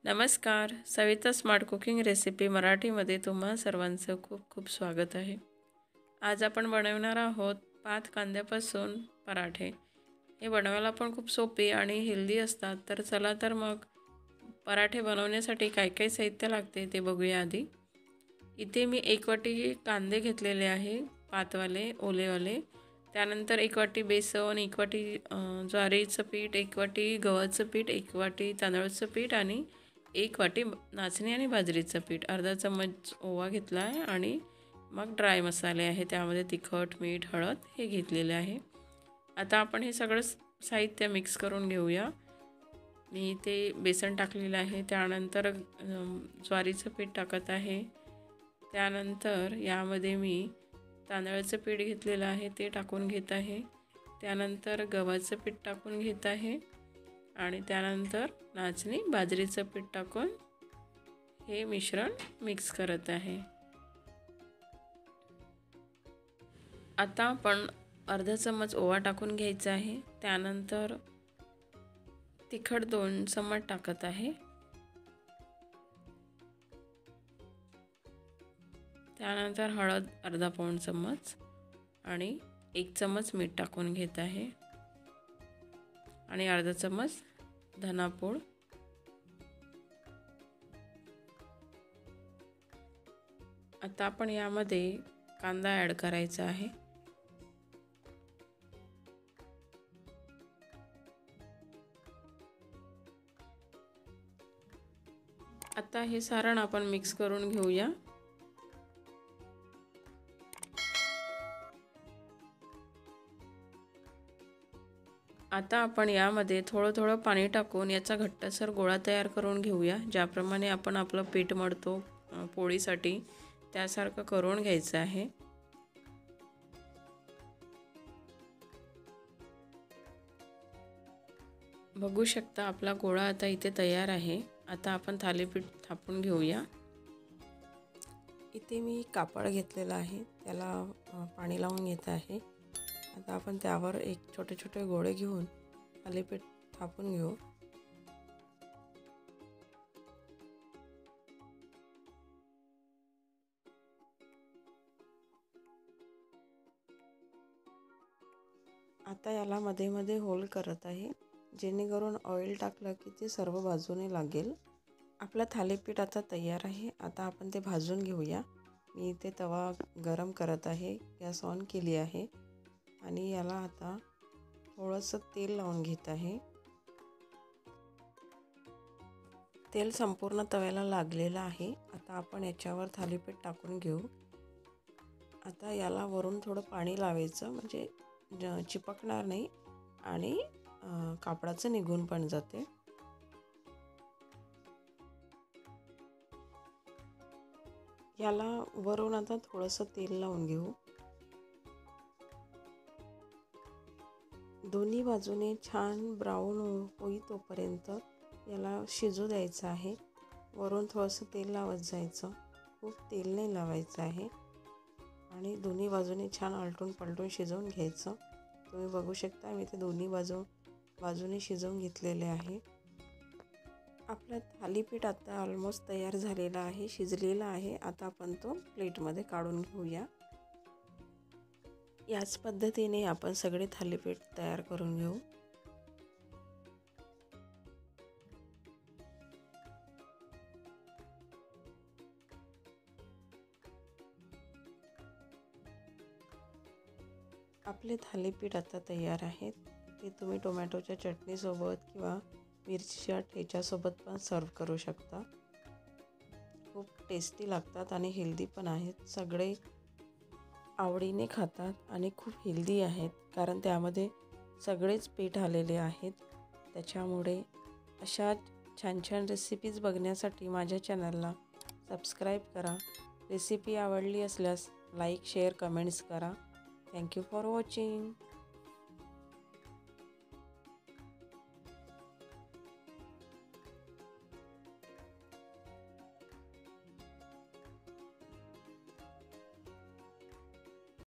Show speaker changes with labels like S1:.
S1: नमस्कार. Savita smart cooking recipe मराठीमध्ये तुम्हा सर्वांचं खूप खूप स्वागत आहे. आज आपण बनवणार आहोत पात कांद्यापासून पराठे. हे बनवायला पण खूप सोपे आणि हेल्दी असतात. तर चला तर मग पराठे बनवण्यासाठी काय काय साहित्य लागते ते बघूया आधी. इथे मी 1 वाटी कांदे घेतलेले आहे, पातवाले ओलेवाले. त्यानंतर 1 वाटी बेसन, 1 वाटी ज्वारीचं पीठ, 1 वाटी गव्हाचं पीठ, 1 वाटी तांदळाचं पीठ आणि 1 वाटी नाचणी आणि बाजरीचं पीठ, अर्धा चम्मच ओवा घेतला आहे आणि मग ड्राय मसाले आहे, त्यामध्ये तिखट, मीठ, हळद हे घेतलेले आहे. आता आपण हे सगळं साहित्य मिक्स करून घेऊया. मी इथे बेसन टाकलेलं आहे, त्यानंतर ज्वारीचं पीठ टाकत आहे. त्यानंतर यामध्ये मी तांदळाचं पीठ घेतलेलं आहे ते टाकून घेत आहे. त्यानंतर गव्हाचं पीठ टाकून घेत आहे आणि त्यानंतर नाचणी बाजरीचं पीठ टाकून हे मिश्रण मिक्स करत आहे. आता आपण अर्धा चम्मच ओवा टाकून घ्यायचा आहे. त्यानंतर तिखट 2 चम्मच टाकत आहे. त्यानंतर हळद अर्धा पाऊण चम्मच आणि 1 चम्मच मीठ टाकून घेत आहे आणि अर्धा चम्मच धनापूड. आता आपण यामध्ये कांदा ॲड करायचा आहे. आता हे सारण आपण मिक्स करून घेऊया. आता आपण यामध्ये थोडं पाणी टाकून याचा घट्टसर गोळा तयार करून घेऊया. ज्याप्रमाणे आपण आपलं पीठ मळतो पोळीसाठी त्यासारखं करून घ्यायचं आहे. बघू शकता आपला गोळा आता इथे तयार आहे. आता आपण थालीपीठ थापून घेऊया. इथे मी कापड घेतलेला आहे, त्याला पाणी लावून घेत आहे. आता आपण त्यावर एक छोटे छोटे गोळे घेऊन थालीपीठ थापून घेऊ. आता याला मध्ये मध्ये होल करत आहे, जेणेकरून ऑइल टाकलं की ते सर्व बाजूने लागेल. आपलं थालीपीठ आता तयार आहे. आता आपण ते भाजून घेऊया. मी इथे तवा गरम करत आहे, गॅस ऑन केली आहे आणि याला आता थोडंसं तेल लावून घेत आहे. तेल संपूर्ण तव्याला लागलेलं आहे. आता आपण याच्यावर थालीपीठ टाकून घेऊ. आता याला वरून थोडं पाणी लावायचं, म्हणजे चिपकणार नाही आणि कापडाचं निघून पण जाते. याला वरून आता थोडंसं तेल लावून घेऊ. दोन्ही बाजूने छान ब्राऊन होई तोपर्यंत याला शिजू द्यायचं आहे. वरून थोडंसं तेल लावत जायचं, खूप तेल नाही लावायचं आहे आणि दोन्ही बाजूने छान आलटून पलटून शिजवून घ्यायचं. तुम्ही बघू शकता मी ते दोन्ही बाजूने शिजवून घेतलेले आहे. आपलं थालीपीठ आता ऑलमोस्ट तयार झालेला आहे, शिजलेला आहे. आता आपण तो प्लेटमध्ये काढून घेऊया. याच पद्धतीने आपण सगळे थालीपीठ तयार करून घेऊ. आपले थालीपीठ आता तयार आहेत. ते तुम्ही टोमॅटोच्या चटणीसोबत किंवा मिरचीच्या ठेच्यासोबत पण सर्व करू शकता. खूप टेस्टी लागतात आणि हेल्दी पण आहेत. सगळे आवडीने खातात आणि खूप हेल्दी आहेत, कारण त्यामध्ये सगळेच पीठ आलेले आहेत. त्याच्यामुळे अशा छान छान रेसिपीज बघण्यासाठी माझ्या चॅनलला सबस्क्राईब करा. रेसिपी आवडली असल्यास लाईक, शेअर, कमेंट्स करा. Thank you for watching.